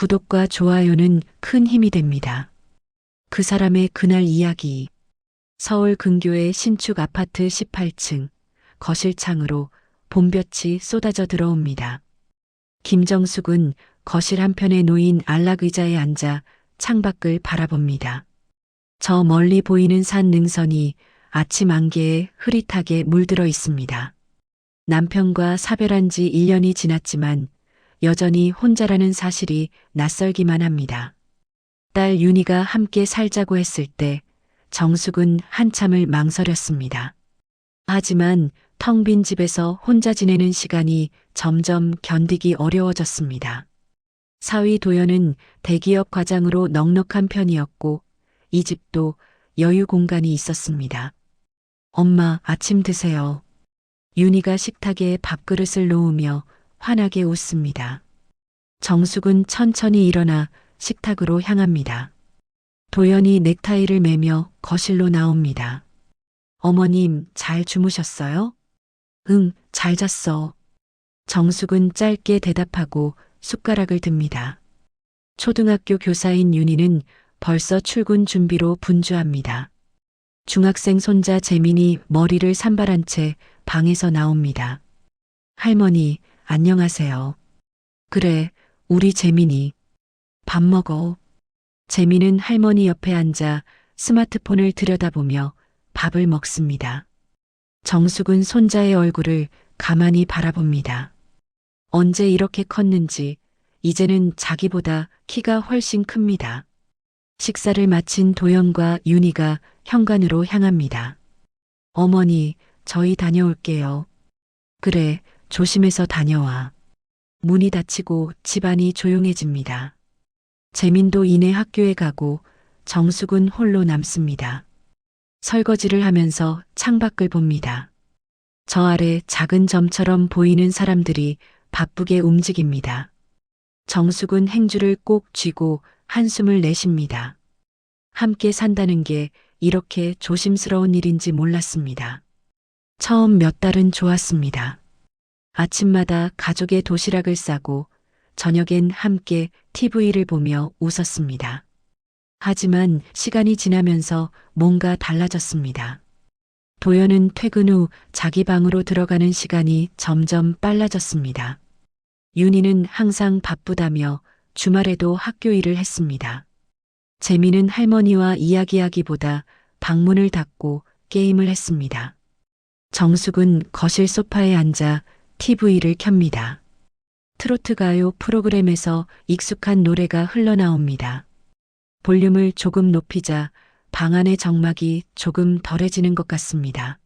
구독과 좋아요는 큰 힘이 됩니다. 그 사람의 그날 이야기. 서울 근교의 신축 아파트 18층 거실 창으로 봄볕이 쏟아져 들어옵니다. 김정숙은 거실 한편에 놓인 안락의자에 앉아 창밖을 바라봅니다. 저 멀리 보이는 산 능선이 아침 안개에 흐릿하게 물들어 있습니다. 남편과 사별한 지 1년이 지났지만 여전히 혼자라는 사실이 낯설기만 합니다. 딸 윤희가 함께 살자고 했을 때 정숙은 한참을 망설였습니다. 하지만 텅 빈 집에서 혼자 지내는 시간이 점점 견디기 어려워졌습니다. 사위 도연은 대기업 과장으로 넉넉한 편이었고 이 집도 여유 공간이 있었습니다. 엄마, 아침 드세요. 윤희가 식탁에 밥그릇을 놓으며 환하게 웃습니다. 정숙은 천천히 일어나 식탁으로 향합니다. 도연이 넥타이를 매며 거실로 나옵니다. 어머님, 잘 주무셨어요? 응, 잘 잤어. 정숙은 짧게 대답하고 숟가락을 듭니다. 초등학교 교사인 윤희는 벌써 출근 준비로 분주합니다. 중학생 손자 재민이 머리를 산발한 채 방에서 나옵니다. 할머니, 안녕하세요. 그래, 우리 재민이. 밥 먹어. 재민은 할머니 옆에 앉아 스마트폰을 들여다보며 밥을 먹습니다. 정숙은 손자의 얼굴을 가만히 바라봅니다. 언제 이렇게 컸는지 이제는 자기보다 키가 훨씬 큽니다. 식사를 마친 도연과 윤희가 현관으로 향합니다. 어머니, 저희 다녀올게요. 그래, 조심해서 다녀와. 문이 닫히고 집안이 조용해집니다. 재민도 이내 학교에 가고 정숙은 홀로 남습니다. 설거지를 하면서 창밖을 봅니다. 저 아래 작은 점처럼 보이는 사람들이 바쁘게 움직입니다. 정숙은 행주를 꼭 쥐고 한숨을 내쉽니다. 함께 산다는 게 이렇게 조심스러운 일인지 몰랐습니다. 처음 몇 달은 좋았습니다. 아침마다 가족의 도시락을 싸고 저녁엔 함께 TV를 보며 웃었습니다. 하지만 시간이 지나면서 뭔가 달라졌습니다. 도연은 퇴근 후 자기 방으로 들어가는 시간이 점점 빨라졌습니다. 윤희는 항상 바쁘다며 주말에도 학교 일을 했습니다. 재미는 할머니와 이야기하기보다 방문을 닫고 게임을 했습니다. 정숙은 거실 소파에 앉아 TV를 켭니다. 트로트 가요 프로그램에서 익숙한 노래가 흘러나옵니다. 볼륨을 조금 높이자 방 안의 정막이 조금 덜해지는 것 같습니다.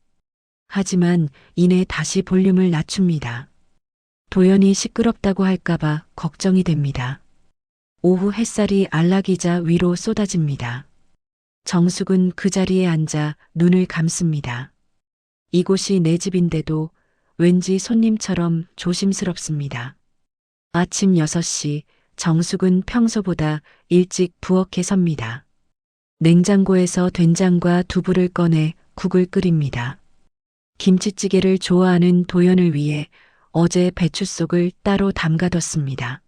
하지만 이내 다시 볼륨을 낮춥니다. 도연이 시끄럽다고 할까봐 걱정이 됩니다. 오후 햇살이 안락의자 위로 쏟아집니다. 정숙은 그 자리에 앉아 눈을 감습니다. 이곳이 내 집인데도 왠지 손님처럼 조심스럽습니다. 아침 6시 정숙은 평소보다 일찍 부엌에 섭니다. 냉장고에서 된장과 두부를 꺼내 국을 끓입니다. 김치찌개를 좋아하는 도연을 위해 어제 배추속을 따로 담가뒀습니다.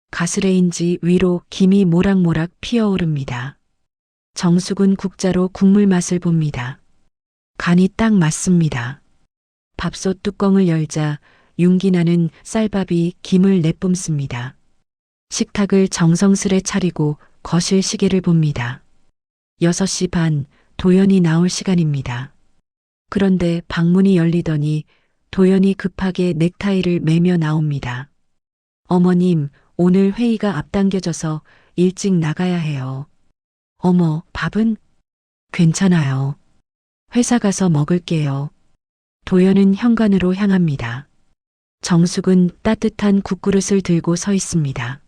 가스레인지 위로 김이 모락모락 피어오릅니다. 정숙은 국자로 국물 맛을 봅니다. 간이 딱 맞습니다. 밥솥 뚜껑을 열자 윤기 나는 쌀밥이 김을 내뿜습니다. 식탁을 정성스레 차리고 거실 시계를 봅니다. 6시 반, 도연이 나올 시간입니다. 그런데 방문이 열리더니 도연이 급하게 넥타이를 매며 나옵니다. 어머님, 오늘 회의가 앞당겨져서 일찍 나가야 해요. 어머, 밥은? 괜찮아요. 회사 가서 먹을게요. 도연은 현관으로 향합니다. 정숙은 따뜻한 국그릇을 들고 서 있습니다.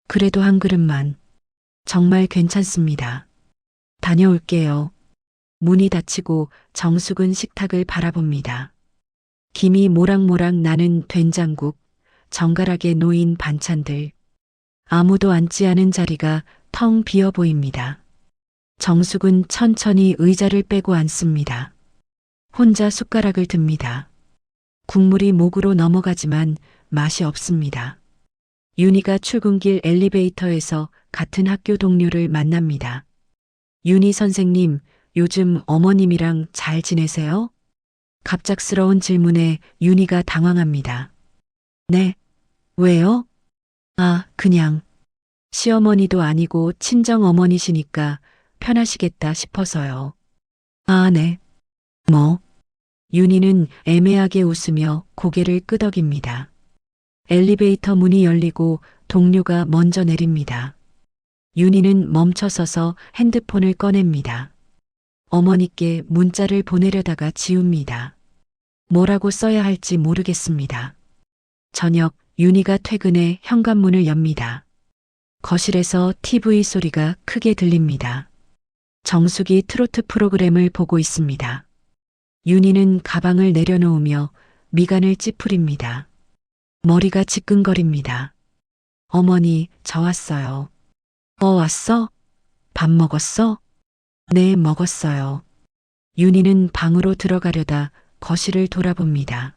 그래도 한 그릇만. 정말 괜찮습니다. 다녀올게요. 문이 닫히고 정숙은 식탁을 바라봅니다. 김이 모락모락 나는 된장국, 정갈하게 놓인 반찬들. 아무도 앉지 않은 자리가 텅 비어 보입니다. 정숙은 천천히 의자를 빼고 앉습니다. 혼자 숟가락을 듭니다. 국물이 목으로 넘어가지만 맛이 없습니다. 윤희가 출근길 엘리베이터에서 같은 학교 동료를 만납니다. 윤희 선생님, 요즘 어머님이랑 잘 지내세요? 갑작스러운 질문에 윤희가 당황합니다. 네, 왜요? 아, 그냥. 시어머니도 아니고 친정 어머니시니까 편하시겠다 싶어서요. 아, 네. 뭐? 윤희는 애매하게 웃으며 고개를 끄덕입니다. 엘리베이터 문이 열리고 동료가 먼저 내립니다. 윤희는 멈춰서서 핸드폰을 꺼냅니다. 어머니께 문자를 보내려다가 지웁니다. 뭐라고 써야 할지 모르겠습니다. 저녁 윤희가 퇴근해 현관문을 엽니다. 거실에서 TV 소리가 크게 들립니다. 정숙이 트로트 프로그램을 보고 있습니다. 윤희는 가방을 내려놓으며 미간을 찌푸립니다. 머리가 지끈거립니다. 어머니, 저 왔어요. 왔어? 밥 먹었어? 네, 먹었어요. 윤희는 방으로 들어가려다 거실을 돌아봅니다.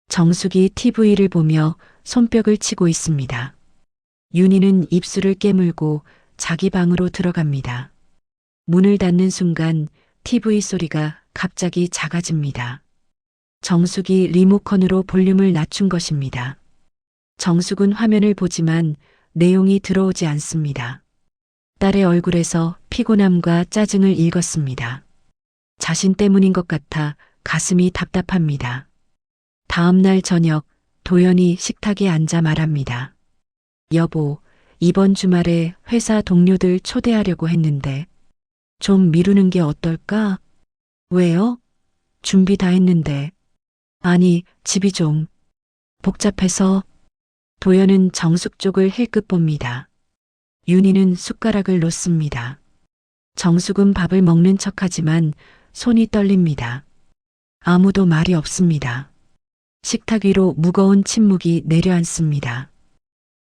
정숙이 TV를 보며 손뼉을 치고 있습니다. 윤희는 입술을 깨물고 자기 방으로 들어갑니다. 문을 닫는 순간 TV 소리가 갑자기 작아집니다. 정숙이 리모컨으로 볼륨을 낮춘 것입니다. 정숙은 화면을 보지만 내용이 들어오지 않습니다. 딸의 얼굴에서 피곤함과 짜증을 읽었습니다. 자신 때문인 것 같아 가슴이 답답합니다. 다음 날 저녁 도연이 식탁에 앉아 말합니다. 여보, 이번 주말에 회사 동료들 초대하려고 했는데 좀 미루는 게 어떨까? 왜요? 준비 다 했는데. 아니, 집이 좀 복잡해서. 도연은 정숙 쪽을 힐끗 봅니다. 윤희는 숟가락을 놓습니다. 정숙은 밥을 먹는 척하지만 손이 떨립니다. 아무도 말이 없습니다. 식탁 위로 무거운 침묵이 내려앉습니다.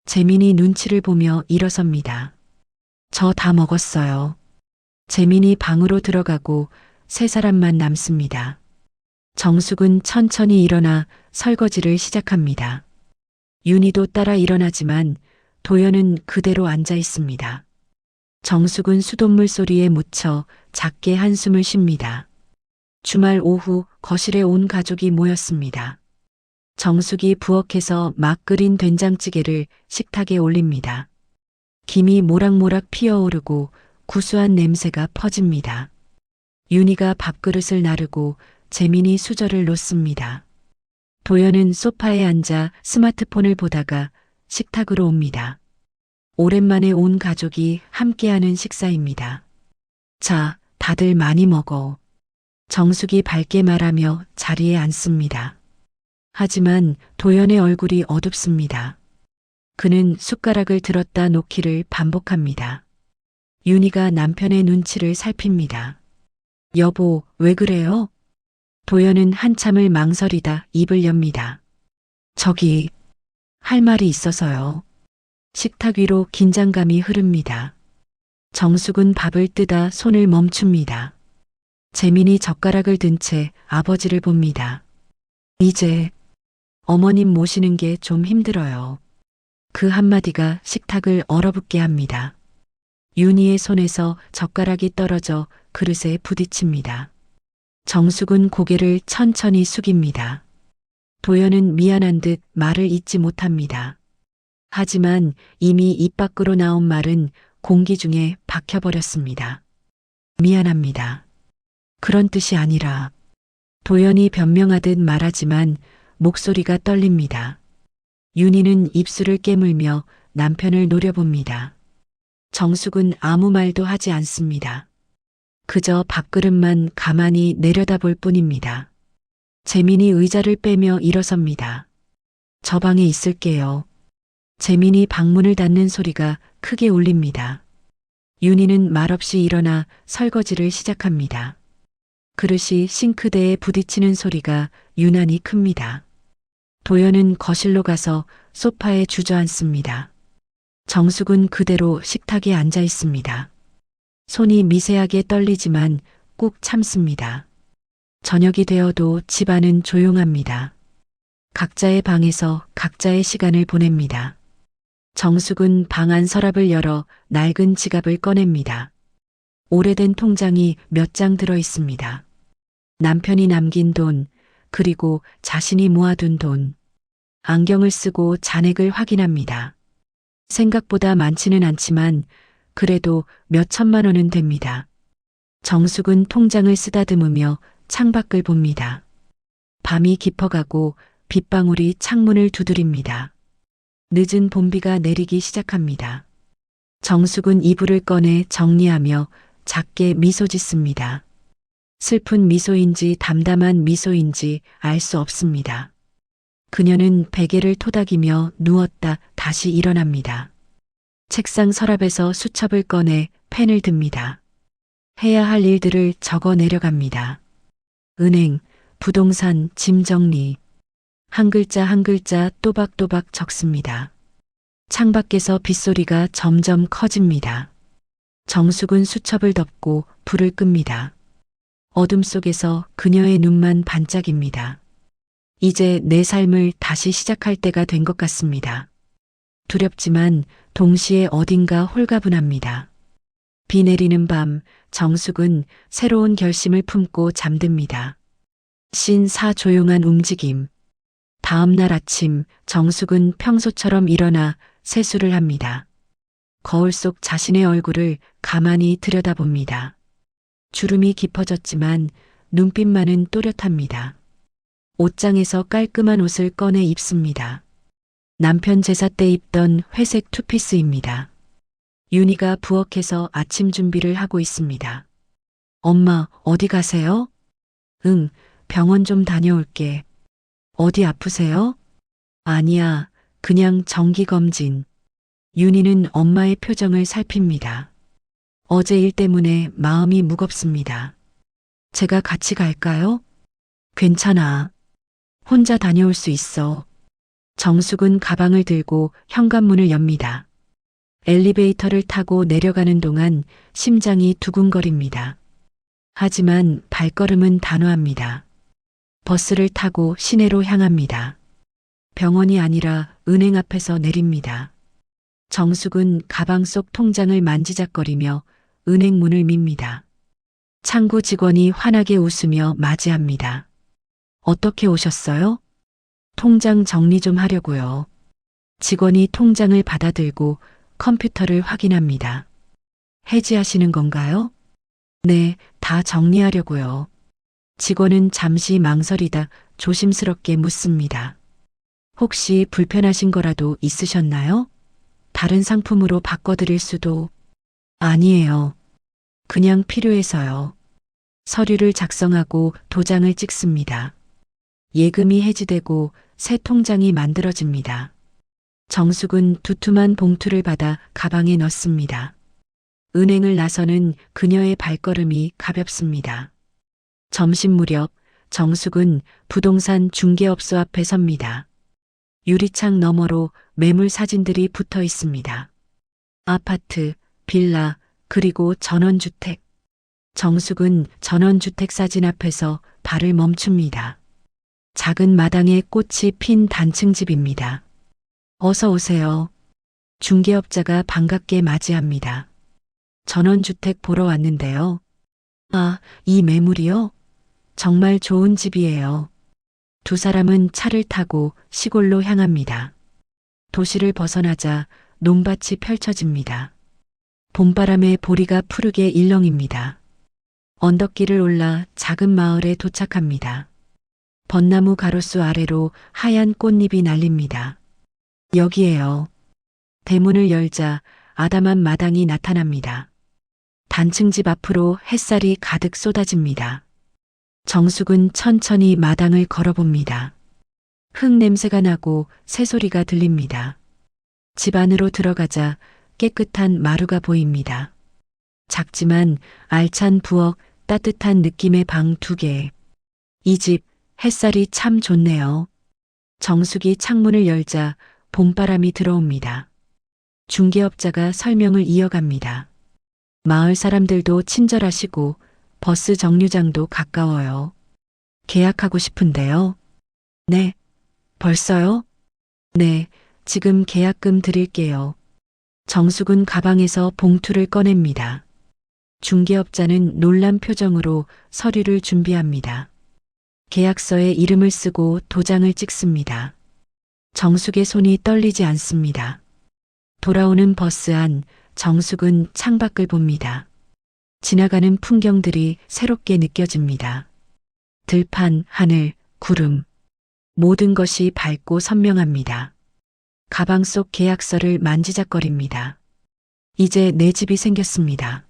재민이 눈치를 보며 일어섭니다. 저 다 먹었어요. 재민이 방으로 들어가고 세 사람만 남습니다. 정숙은 천천히 일어나 설거지를 시작합니다. 윤희도 따라 일어나지만 도연은 그대로 앉아 있습니다. 정숙은 수돗물 소리에 묻혀 작게 한숨을 쉽니다. 주말 오후 거실에 온 가족이 모였습니다. 정숙이 부엌에서 막 끓인 된장찌개를 식탁에 올립니다. 김이 모락모락 피어오르고 구수한 냄새가 퍼집니다. 윤희가 밥그릇을 나르고 재민이 수저를 놓습니다. 도연은 소파에 앉아 스마트폰을 보다가 식탁으로 옵니다. 오랜만에 온 가족이 함께하는 식사입니다. 자, 다들 많이 먹어. 정숙이 밝게 말하며 자리에 앉습니다. 하지만 도연의 얼굴이 어둡습니다. 그는 숟가락을 들었다 놓기를 반복합니다. 윤희가 남편의 눈치를 살핍니다. 여보, 왜 그래요? 도연은 한참을 망설이다 입을 엽니다. 저기, 할 말이 있어서요. 식탁 위로 긴장감이 흐릅니다. 정숙은 밥을 뜨다 손을 멈춥니다. 재민이 젓가락을 든 채 아버지를 봅니다. 이제 어머님 모시는 게 좀 힘들어요. 그 한마디가 식탁을 얼어붙게 합니다. 윤희의 손에서 젓가락이 떨어져 그릇에 부딪힙니다. 정숙은 고개를 천천히 숙입니다. 도연은 미안한 듯 말을 잇지 못합니다. 하지만 이미 입 밖으로 나온 말은 공기 중에 박혀버렸습니다. 미안합니다. 그런 뜻이 아니라. 도연이 변명하듯 말하지만 목소리가 떨립니다. 윤희는 입술을 깨물며 남편을 노려봅니다. 정숙은 아무 말도 하지 않습니다. 그저 밥그릇만 가만히 내려다볼 뿐입니다. 재민이 의자를 빼며 일어섭니다. 저 방에 있을게요. 재민이 방문을 닫는 소리가 크게 울립니다. 윤희는 말없이 일어나 설거지를 시작합니다. 그릇이 싱크대에 부딪히는 소리가 유난히 큽니다. 도연은 거실로 가서 소파에 주저앉습니다. 정숙은 그대로 식탁에 앉아 있습니다. 손이 미세하게 떨리지만 꾹 참습니다. 저녁이 되어도 집안은 조용합니다. 각자의 방에서 각자의 시간을 보냅니다. 정숙은 방 안 서랍을 열어 낡은 지갑을 꺼냅니다. 오래된 통장이 몇 장 들어 있습니다. 남편이 남긴 돈, 그리고 자신이 모아둔 돈. 안경을 쓰고 잔액을 확인합니다. 생각보다 많지는 않지만 그래도 몇 천만 원은 됩니다. 정숙은 통장을 쓰다듬으며 창밖을 봅니다. 밤이 깊어가고 빗방울이 창문을 두드립니다. 늦은 봄비가 내리기 시작합니다. 정숙은 이불을 꺼내 정리하며 작게 미소 짓습니다. 슬픈 미소인지 담담한 미소인지 알 수 없습니다. 그녀는 베개를 토닥이며 누웠다 다시 일어납니다. 책상 서랍에서 수첩을 꺼내 펜을 듭니다. 해야 할 일들을 적어 내려갑니다. 은행, 부동산, 짐 정리. 한 글자 한 글자 또박또박 적습니다. 창밖에서 빗소리가 점점 커집니다. 정숙은 수첩을 덮고 불을 끕니다. 어둠 속에서 그녀의 눈만 반짝입니다. 이제 내 삶을 다시 시작할 때가 된 것 같습니다. 두렵지만 동시에 어딘가 홀가분합니다. 비 내리는 밤, 정숙은 새로운 결심을 품고 잠듭니다. 신사 조용한 움직임. 다음 날 아침, 정숙은 평소처럼 일어나 세수를 합니다. 거울 속 자신의 얼굴을 가만히 들여다봅니다. 주름이 깊어졌지만 눈빛만은 또렷합니다. 옷장에서 깔끔한 옷을 꺼내 입습니다. 남편 제사 때 입던 회색 투피스입니다. 윤희가 부엌에서 아침 준비를 하고 있습니다. 엄마, 어디 가세요? 응, 병원 좀 다녀올게. 어디 아프세요? 아니야, 그냥 정기검진. 윤희는 엄마의 표정을 살핍니다. 어제 일 때문에 마음이 무겁습니다. 제가 같이 갈까요? 괜찮아. 혼자 다녀올 수 있어. 정숙은 가방을 들고 현관문을 엽니다. 엘리베이터를 타고 내려가는 동안 심장이 두근거립니다. 하지만 발걸음은 단호합니다. 버스를 타고 시내로 향합니다. 병원이 아니라 은행 앞에서 내립니다. 정숙은 가방 속 통장을 만지작거리며 은행 문을 밉니다. 창구 직원이 환하게 웃으며 맞이합니다. 어떻게 오셨어요? 통장 정리 좀 하려고요. 직원이 통장을 받아들고 컴퓨터를 확인합니다. 해지하시는 건가요? 네, 다 정리하려고요. 직원은 잠시 망설이다 조심스럽게 묻습니다. 혹시 불편하신 거라도 있으셨나요? 다른 상품으로 바꿔드릴 수도. 아니에요. 그냥 필요해서요. 서류를 작성하고 도장을 찍습니다. 예금이 해지되고 새 통장이 만들어집니다. 정숙은 두툼한 봉투를 받아 가방에 넣습니다. 은행을 나서는 그녀의 발걸음이 가볍습니다. 점심 무렵 정숙은 부동산 중개업소 앞에 섭니다. 유리창 너머로 매물 사진들이 붙어 있습니다. 아파트, 빌라, 그리고 전원주택. 정숙은 전원주택 사진 앞에서 발을 멈춥니다. 작은 마당에 꽃이 핀 단층 집입니다. 어서 오세요. 중개업자가 반갑게 맞이합니다. 전원주택 보러 왔는데요. 아, 이 매물이요? 정말 좋은 집이에요. 두 사람은 차를 타고 시골로 향합니다. 도시를 벗어나자 논밭이 펼쳐집니다. 봄바람에 보리가 푸르게 일렁입니다. 언덕길을 올라 작은 마을에 도착합니다. 벚나무 가로수 아래로 하얀 꽃잎이 날립니다. 여기에요. 대문을 열자 아담한 마당이 나타납니다. 단층 집 앞으로 햇살이 가득 쏟아집니다. 정숙은 천천히 마당을 걸어봅니다. 흙 냄새가 나고 새소리가 들립니다. 집 안으로 들어가자 깨끗한 마루가 보입니다. 작지만 알찬 부엌, 따뜻한 느낌의 방 2개. 이 집 햇살이 참 좋네요. 정숙이 창문을 열자 봄바람이 들어옵니다. 중개업자가 설명을 이어갑니다. 마을 사람들도 친절하시고 버스 정류장도 가까워요. 계약하고 싶은데요. 네. 벌써요? 네. 지금 계약금 드릴게요. 정숙은 가방에서 봉투를 꺼냅니다. 중개업자는 놀란 표정으로 서류를 준비합니다. 계약서에 이름을 쓰고 도장을 찍습니다. 정숙의 손이 떨리지 않습니다. 돌아오는 버스 안 정숙은 창밖을 봅니다. 지나가는 풍경들이 새롭게 느껴집니다. 들판, 하늘, 구름. 모든 것이 밝고 선명합니다. 가방 속 계약서를 만지작거립니다. 이제 내 집이 생겼습니다.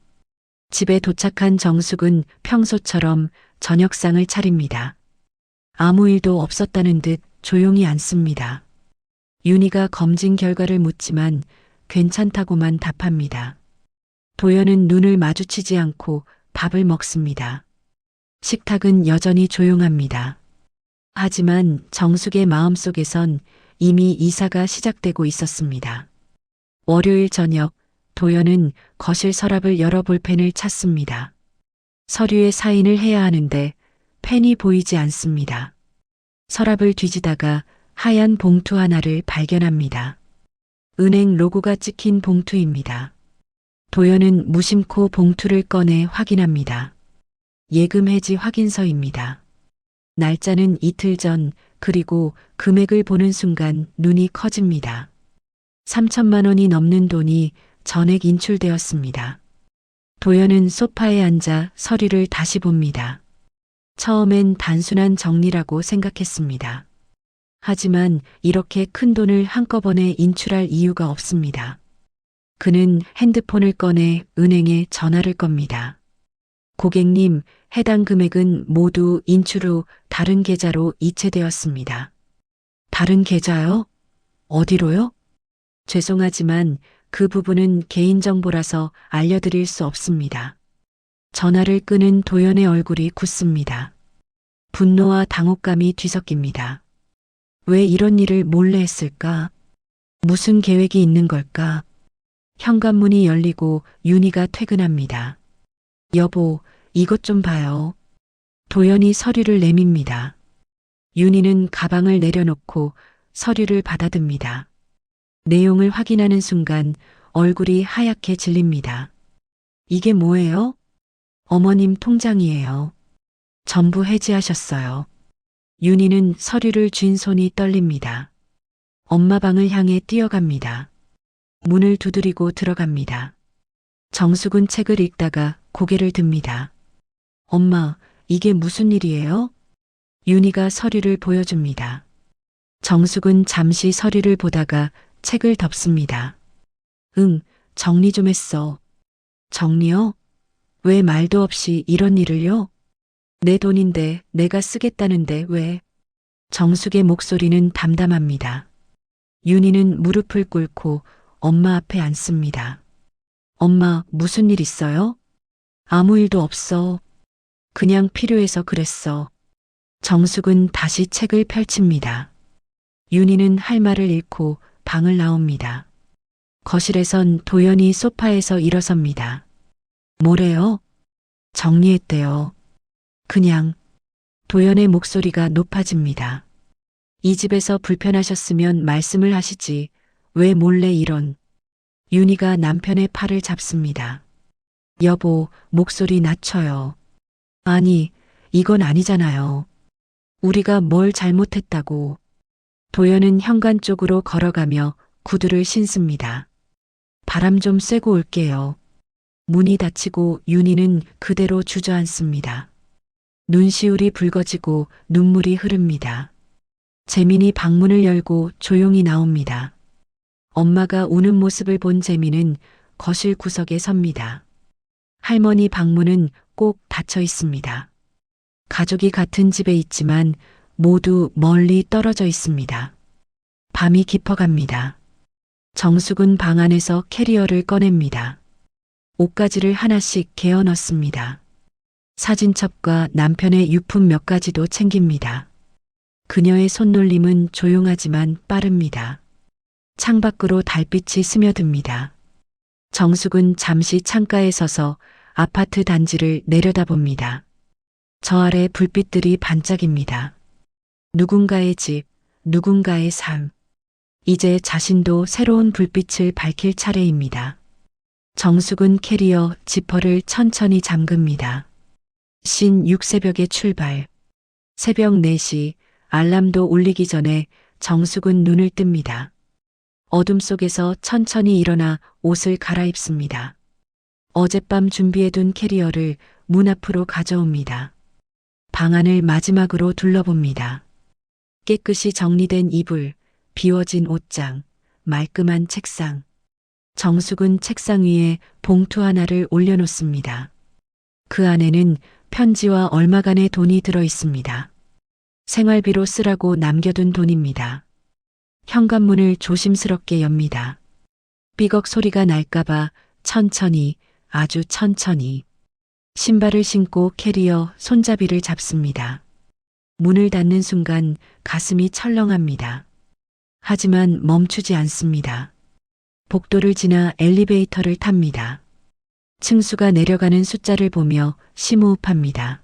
집에 도착한 정숙은 평소처럼 저녁상을 차립니다. 아무 일도 없었다는 듯 조용히 앉습니다. 윤희가 검진 결과를 묻지만 괜찮다고만 답합니다. 도연은 눈을 마주치지 않고 밥을 먹습니다. 식탁은 여전히 조용합니다. 하지만 정숙의 마음속에선 이미 이사가 시작되고 있었습니다. 월요일 저녁 도연은 거실 서랍을 열어 볼펜을 찾습니다. 서류에 사인을 해야 하는데 펜이 보이지 않습니다. 서랍을 뒤지다가 하얀 봉투 하나를 발견합니다. 은행 로고가 찍힌 봉투입니다. 도연은 무심코 봉투를 꺼내 확인합니다. 예금 해지 확인서입니다. 날짜는 이틀 전, 그리고 금액을 보는 순간 눈이 커집니다. 3천만 원이 넘는 돈이 전액 인출되었습니다. 도연은 소파에 앉아 서류를 다시 봅니다. 처음엔 단순한 정리라고 생각했습니다. 하지만 이렇게 큰 돈을 한꺼번에 인출할 이유가 없습니다. 그는 핸드폰을 꺼내 은행에 전화를 겁니다. 고객님, 해당 금액은 모두 인출 후 다른 계좌로 이체되었습니다. 다른 계좌요? 어디로요? 죄송하지만 그 부분은 개인정보라서 알려드릴 수 없습니다. 전화를 끄는 도연의 얼굴이 굳습니다. 분노와 당혹감이 뒤섞입니다. 왜 이런 일을 몰래 했을까? 무슨 계획이 있는 걸까? 현관문이 열리고 윤희가 퇴근합니다. 여보, 이것 좀 봐요. 도연이 서류를 내밉니다. 윤희는 가방을 내려놓고 서류를 받아듭니다. 내용을 확인하는 순간 얼굴이 하얗게 질립니다. 이게 뭐예요? 어머님 통장이에요. 전부 해지하셨어요. 윤희는 서류를 쥔 손이 떨립니다. 엄마 방을 향해 뛰어갑니다. 문을 두드리고 들어갑니다. 정숙은 책을 읽다가 고개를 듭니다. 엄마, 이게 무슨 일이에요? 윤희가 서류를 보여줍니다. 정숙은 잠시 서류를 보다가 책을 덮습니다. 응, 정리 좀 했어. 정리요? 왜 말도 없이 이런 일을요? 내 돈인데 내가 쓰겠다는데 왜? 정숙의 목소리는 담담합니다. 윤희는 무릎을 꿇고 엄마 앞에 앉습니다. 엄마, 무슨 일 있어요? 아무 일도 없어. 그냥 필요해서 그랬어. 정숙은 다시 책을 펼칩니다. 윤희는 할 말을 잃고 방을 나옵니다. 거실에선 도연이 소파에서 일어섭니다. 뭐래요? 정리했대요. 그냥. 도연의 목소리가 높아집니다. 이 집에서 불편하셨으면 말씀을 하시지. 왜 몰래 이런. 윤희가 남편의 팔을 잡습니다. 여보, 목소리 낮춰요. 아니, 이건 아니잖아요. 우리가 뭘 잘못했다고. 도연은 현관 쪽으로 걸어가며 구두를 신습니다. 바람 좀 쐬고 올게요. 문이 닫히고 윤희는 그대로 주저앉습니다. 눈시울이 붉어지고 눈물이 흐릅니다. 재민이 방문을 열고 조용히 나옵니다. 엄마가 우는 모습을 본 재민은 거실 구석에 섭니다. 할머니 방문은 꼭 닫혀 있습니다. 가족이 같은 집에 있지만 모두 멀리 떨어져 있습니다. 밤이 깊어갑니다. 정숙은 방 안에서 캐리어를 꺼냅니다. 옷가지를 하나씩 개어 넣습니다. 사진첩과 남편의 유품 몇 가지도 챙깁니다. 그녀의 손놀림은 조용하지만 빠릅니다. 창밖으로 달빛이 스며듭니다. 정숙은 잠시 창가에 서서 아파트 단지를 내려다봅니다. 저 아래 불빛들이 반짝입니다. 누군가의 집, 누군가의 삶. 이제 자신도 새로운 불빛을 밝힐 차례입니다. 정숙은 캐리어 지퍼를 천천히 잠급니다. 신 6새벽의 출발. 새벽 4시 알람도 울리기 전에 정숙은 눈을 뜹니다. 어둠 속에서 천천히 일어나 옷을 갈아입습니다. 어젯밤 준비해둔 캐리어를 문 앞으로 가져옵니다. 방 안을 마지막으로 둘러봅니다. 깨끗이 정리된 이불, 비워진 옷장, 말끔한 책상. 정숙은 책상 위에 봉투 하나를 올려놓습니다. 그 안에는 편지와 얼마간의 돈이 들어 있습니다. 생활비로 쓰라고 남겨둔 돈입니다. 현관문을 조심스럽게 엽니다. 삐걱 소리가 날까봐 천천히, 아주 천천히. 신발을 신고 캐리어 손잡이를 잡습니다. 문을 닫는 순간 가슴이 철렁합니다. 하지만 멈추지 않습니다. 복도를 지나 엘리베이터를 탑니다. 층수가 내려가는 숫자를 보며 심호흡합니다.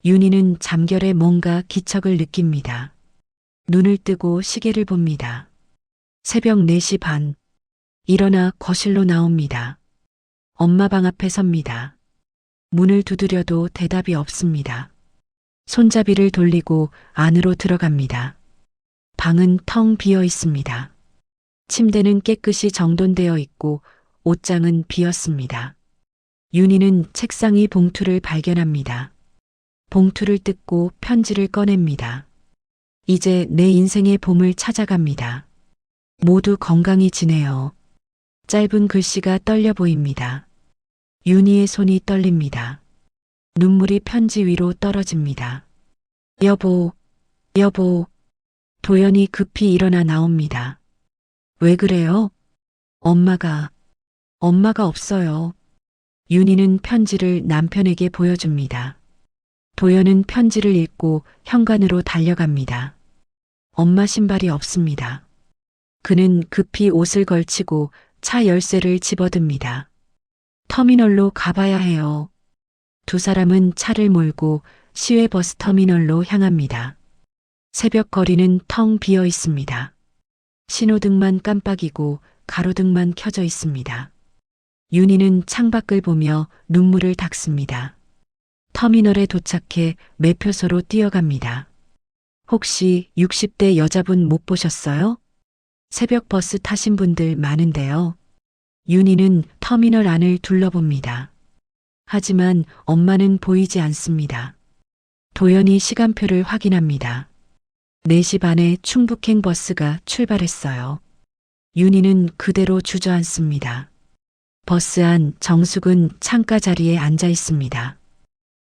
윤희는 잠결에 뭔가 기척을 느낍니다. 눈을 뜨고 시계를 봅니다. 새벽 4시 반. 일어나 거실로 나옵니다. 엄마 방 앞에 섭니다. 문을 두드려도 대답이 없습니다. 손잡이를 돌리고 안으로 들어갑니다. 방은 텅 비어 있습니다. 침대는 깨끗이 정돈되어 있고 옷장은 비었습니다. 윤희는 책상 위 봉투를 발견합니다. 봉투를 뜯고 편지를 꺼냅니다. 이제 내 인생의 봄을 찾아갑니다. 모두 건강히 지내요. 짧은 글씨가 떨려 보입니다. 윤희의 손이 떨립니다. 눈물이 편지 위로 떨어집니다. 여보, 여보. 도연이 급히 일어나 나옵니다. 왜 그래요? 엄마가 없어요. 윤희는 편지를 남편에게 보여줍니다. 도연은 편지를 읽고 현관으로 달려갑니다. 엄마 신발이 없습니다. 그는 급히 옷을 걸치고 차 열쇠를 집어듭니다. 터미널로 가봐야 해요. 두 사람은 차를 몰고 시외버스 터미널로 향합니다. 새벽 거리는 텅 비어 있습니다. 신호등만 깜빡이고 가로등만 켜져 있습니다. 윤희는 창밖을 보며 눈물을 닦습니다. 터미널에 도착해 매표소로 뛰어갑니다. 혹시 60대 여자분 못 보셨어요? 새벽 버스 타신 분들 많은데요. 윤희는 터미널 안을 둘러봅니다. 하지만 엄마는 보이지 않습니다. 도연이 시간표를 확인합니다. 4시 반에 충북행 버스가 출발했어요. 윤희는 그대로 주저앉습니다. 버스 안 정숙은 창가 자리에 앉아 있습니다.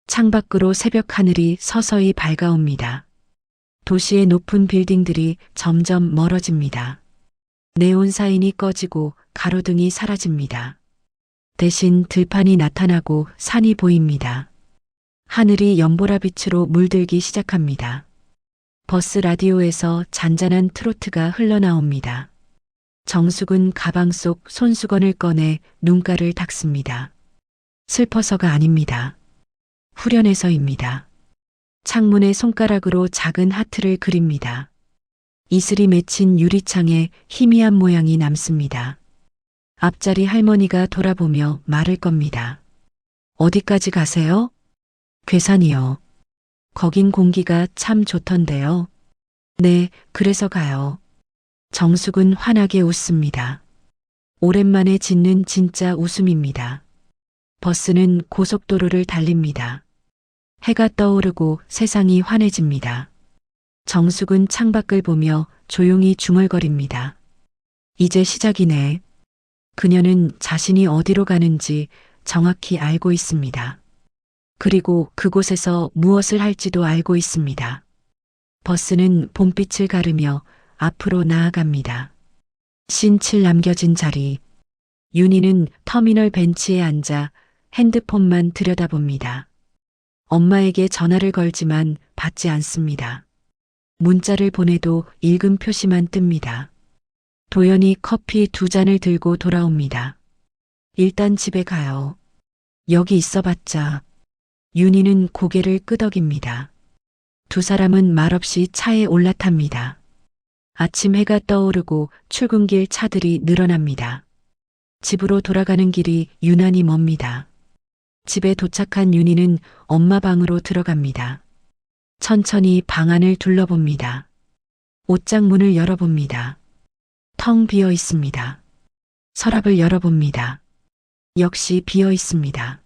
창밖으로 새벽 하늘이 서서히 밝아옵니다. 도시의 높은 빌딩들이 점점 멀어집니다. 네온 사인이 꺼지고 가로등이 사라집니다. 대신 들판이 나타나고 산이 보입니다. 하늘이 연보라빛으로 물들기 시작합니다. 버스 라디오에서 잔잔한 트로트가 흘러나옵니다. 정숙은 가방 속 손수건을 꺼내 눈가를 닦습니다. 슬퍼서가 아닙니다. 후련해서입니다. 창문에 손가락으로 작은 하트를 그립니다. 이슬이 맺힌 유리창에 희미한 모양이 남습니다. 앞자리 할머니가 돌아보며 말을 겁니다. 어디까지 가세요? 괴산이요. 거긴 공기가 참 좋던데요. 네, 그래서 가요. 정숙은 환하게 웃습니다. 오랜만에 짓는 진짜 웃음입니다. 버스는 고속도로를 달립니다. 해가 떠오르고 세상이 환해집니다. 정숙은 창밖을 보며 조용히 중얼거립니다. 이제 시작이네. 그녀는 자신이 어디로 가는지 정확히 알고 있습니다. 그리고 그곳에서 무엇을 할지도 알고 있습니다. 버스는 봄빛을 가르며 앞으로 나아갑니다. 신칠 남겨진 자리. 윤희는 터미널 벤치에 앉아 핸드폰만 들여다봅니다. 엄마에게 전화를 걸지만 받지 않습니다. 문자를 보내도 읽음 표시만 뜹니다. 도연이 커피 2잔을 들고 돌아옵니다. 일단 집에 가요. 여기 있어봤자. 윤희는 고개를 끄덕입니다. 두 사람은 말없이 차에 올라탑니다. 아침 해가 떠오르고 출근길 차들이 늘어납니다. 집으로 돌아가는 길이 유난히 멉니다. 집에 도착한 윤희는 엄마 방으로 들어갑니다. 천천히 방 안을 둘러봅니다. 옷장 문을 열어봅니다. 텅 비어 있습니다. 서랍을 열어봅니다. 역시 비어 있습니다.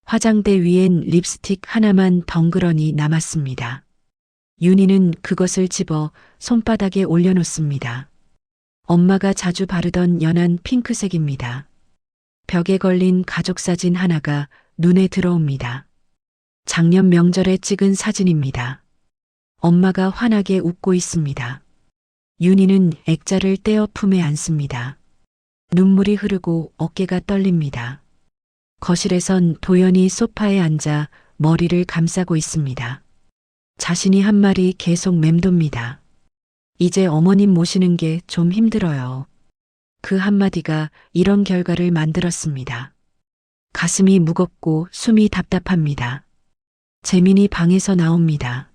화장대 위엔 립스틱 하나만 덩그러니 남았습니다. 윤희는 그것을 집어 손바닥에 올려놓습니다. 엄마가 자주 바르던 연한 핑크색입니다. 벽에 걸린 가족사진 하나가 눈에 들어옵니다. 작년 명절에 찍은 사진입니다. 엄마가 환하게 웃고 있습니다. 윤희는 액자를 떼어 품에 안습니다. 눈물이 흐르고 어깨가 떨립니다. 거실에선 도연이 소파에 앉아 머리를 감싸고 있습니다. 자신이 한 말이 계속 맴돕니다. 이제 어머님 모시는 게 좀 힘들어요. 그 한마디가 이런 결과를 만들었습니다. 가슴이 무겁고 숨이 답답합니다. 재민이 방에서 나옵니다.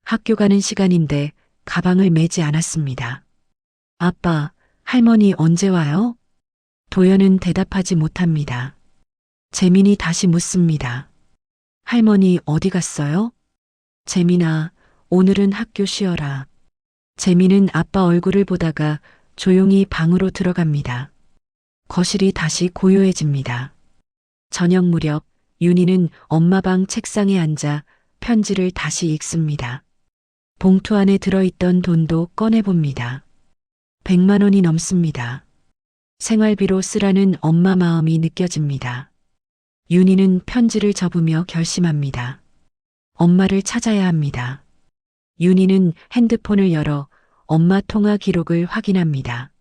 학교 가는 시간인데 가방을 매지 않았습니다. 아빠, 할머니 언제 와요? 도연은 대답하지 못합니다. 재민이 다시 묻습니다. 할머니 어디 갔어요? 재민아, 오늘은 학교 쉬어라. 재민은 아빠 얼굴을 보다가 조용히 방으로 들어갑니다. 거실이 다시 고요해집니다. 저녁 무렵 윤희는 엄마 방 책상에 앉아 편지를 다시 읽습니다. 봉투 안에 들어있던 돈도 꺼내봅니다. 100만 원이 넘습니다. 생활비로 쓰라는 엄마 마음이 느껴집니다. 윤희는 편지를 접으며 결심합니다. 엄마를 찾아야 합니다. 윤희는 핸드폰을 열어 엄마 통화 기록을 확인합니다.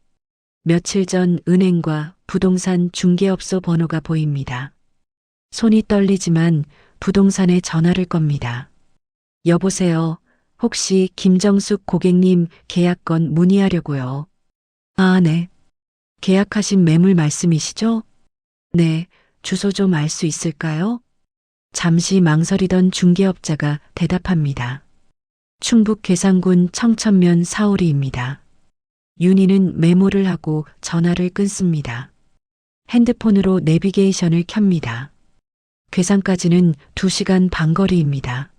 며칠 전 은행과 부동산 중개업소 번호가 보입니다. 손이 떨리지만 부동산에 전화를 겁니다. 여보세요. 혹시 김정숙 고객님 계약건 문의하려고요. 아, 네. 계약하신 매물 말씀이시죠? 네. 주소 좀 알 수 있을까요? 잠시 망설이던 중개업자가 대답합니다. 충북 괴산군 청천면 사오리입니다. 윤희는 메모를 하고 전화를 끊습니다. 핸드폰으로 내비게이션을 켭니다. 괴산까지는 2시간 반 거리입니다.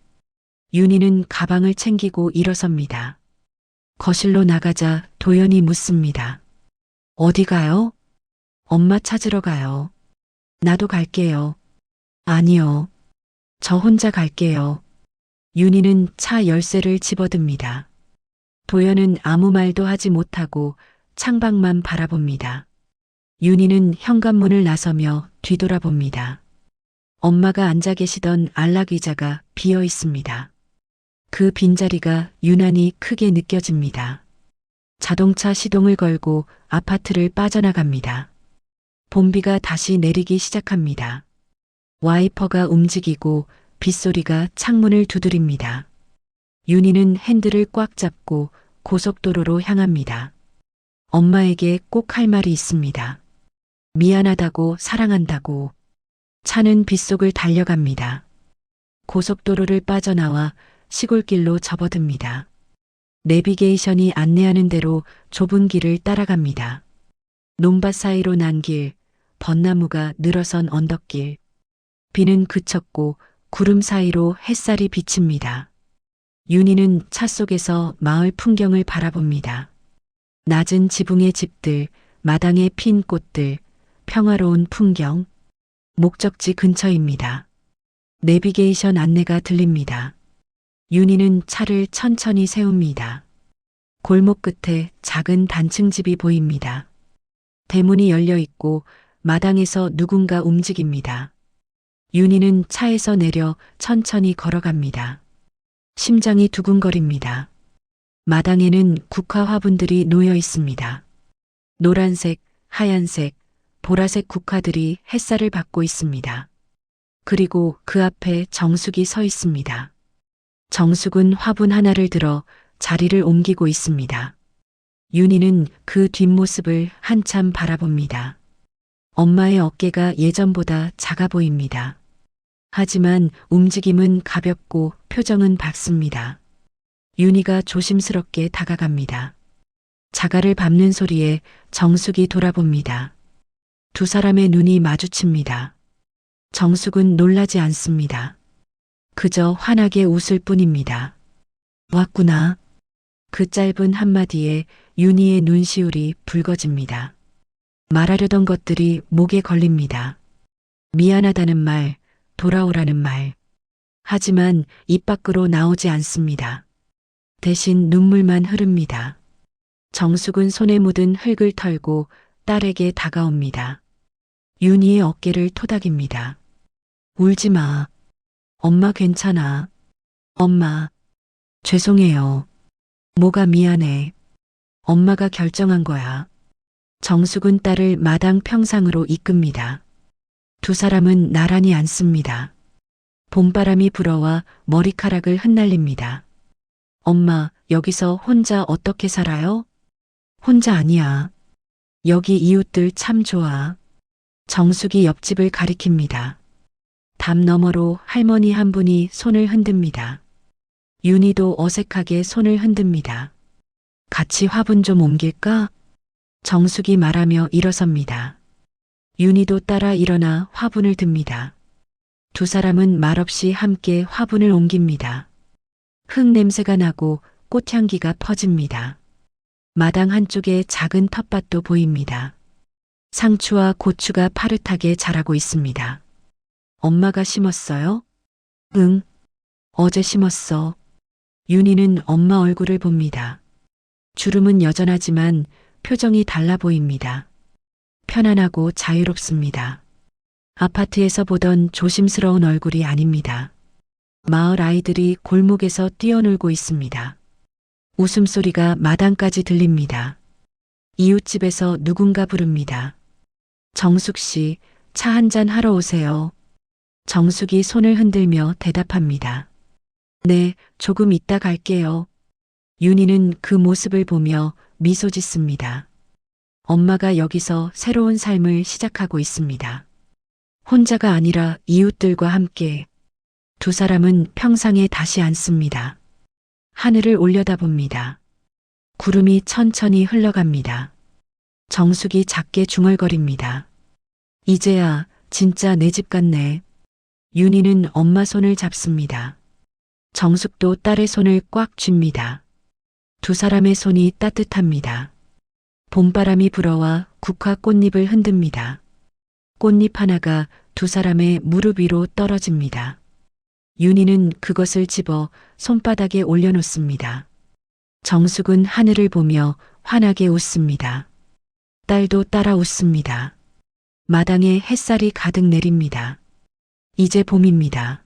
윤희는 가방을 챙기고 일어섭니다. 거실로 나가자 도연이 묻습니다. 어디 가요? 엄마 찾으러 가요. 나도 갈게요. 아니요. 저 혼자 갈게요. 윤희는 차 열쇠를 집어듭니다. 도연은 아무 말도 하지 못하고 창밖만 바라봅니다. 윤희는 현관문을 나서며 뒤돌아봅니다. 엄마가 앉아 계시던 안락의자가 비어 있습니다. 그 빈자리가 유난히 크게 느껴집니다. 자동차 시동을 걸고 아파트를 빠져나갑니다. 봄비가 다시 내리기 시작합니다. 와이퍼가 움직이고 빗소리가 창문을 두드립니다. 윤희는 핸들을 꽉 잡고 고속도로로 향합니다. 엄마에게 꼭 할 말이 있습니다. 미안하다고 사랑한다고. 차는 빗속을 달려갑니다. 고속도로를 빠져나와 시골길로 접어듭니다. 내비게이션이 안내하는 대로 좁은 길을 따라갑니다. 논밭 사이로 난 길, 벚나무가 늘어선 언덕길. 비는 그쳤고 구름 사이로 햇살이 비칩니다. 윤희는 차 속에서 마을 풍경을 바라봅니다. 낮은 지붕의 집들, 마당에 핀 꽃들, 평화로운 풍경. 목적지 근처입니다. 내비게이션 안내가 들립니다. 윤희는 차를 천천히 세웁니다. 골목 끝에 작은 단층집이 보입니다. 대문이 열려 있고 마당에서 누군가 움직입니다. 윤희는 차에서 내려 천천히 걸어갑니다. 심장이 두근거립니다. 마당에는 국화 화분들이 놓여 있습니다. 노란색, 하얀색, 보라색 국화들이 햇살을 받고 있습니다. 그리고 그 앞에 정숙이 서 있습니다. 정숙은 화분 하나를 들어 자리를 옮기고 있습니다. 윤희는 그 뒷모습을 한참 바라봅니다. 엄마의 어깨가 예전보다 작아 보입니다. 하지만 움직임은 가볍고 표정은 밝습니다. 윤희가 조심스럽게 다가갑니다. 자갈을 밟는 소리에 정숙이 돌아봅니다. 두 사람의 눈이 마주칩니다. 정숙은 놀라지 않습니다. 그저 환하게 웃을 뿐입니다. 왔구나. 그 짧은 한마디에 윤희의 눈시울이 붉어집니다. 말하려던 것들이 목에 걸립니다. 미안하다는 말, 돌아오라는 말. 하지만 입 밖으로 나오지 않습니다. 대신 눈물만 흐릅니다. 정숙은 손에 묻은 흙을 털고 딸에게 다가옵니다. 윤희의 어깨를 토닥입니다. 울지 마. 엄마 괜찮아. 엄마, 죄송해요. 뭐가 미안해. 엄마가 결정한 거야. 정숙은 딸을 마당 평상으로 이끕니다. 두 사람은 나란히 앉습니다. 봄바람이 불어와 머리카락을 흩날립니다. 엄마, 여기서 혼자 어떻게 살아요? 혼자 아니야. 여기 이웃들 참 좋아. 정숙이 옆집을 가리킵니다. 담 너머로 할머니 한 분이 손을 흔듭니다. 윤희도 어색하게 손을 흔듭니다. 같이 화분 좀 옮길까? 정숙이 말하며 일어섭니다. 윤희도 따라 일어나 화분을 듭니다. 두 사람은 말없이 함께 화분을 옮깁니다. 흙 냄새가 나고 꽃향기가 퍼집니다. 마당 한쪽에 작은 텃밭도 보입니다. 상추와 고추가 파릇하게 자라고 있습니다. 엄마가 심었어요? 응. 어제 심었어. 윤희는 엄마 얼굴을 봅니다. 주름은 여전하지만 표정이 달라 보입니다. 편안하고 자유롭습니다. 아파트에서 보던 조심스러운 얼굴이 아닙니다. 마을 아이들이 골목에서 뛰어놀고 있습니다. 웃음소리가 마당까지 들립니다. 이웃집에서 누군가 부릅니다. 정숙 씨, 차 한잔 하러 오세요. 정숙이 손을 흔들며 대답합니다. 네, 조금 이따 갈게요. 윤희는 그 모습을 보며 미소 짓습니다. 엄마가 여기서 새로운 삶을 시작하고 있습니다. 혼자가 아니라 이웃들과 함께. 두 사람은 평상에 다시 앉습니다. 하늘을 올려다봅니다. 구름이 천천히 흘러갑니다. 정숙이 작게 중얼거립니다. 이제야 진짜 내 집 같네. 윤희는 엄마 손을 잡습니다. 정숙도 딸의 손을 꽉 쥡니다. 두 사람의 손이 따뜻합니다. 봄바람이 불어와 국화 꽃잎을 흔듭니다. 꽃잎 하나가 두 사람의 무릎 위로 떨어집니다. 윤희는 그것을 집어 손바닥에 올려놓습니다. 정숙은 하늘을 보며 환하게 웃습니다. 딸도 따라 웃습니다. 마당에 햇살이 가득 내립니다. 이제 봄입니다.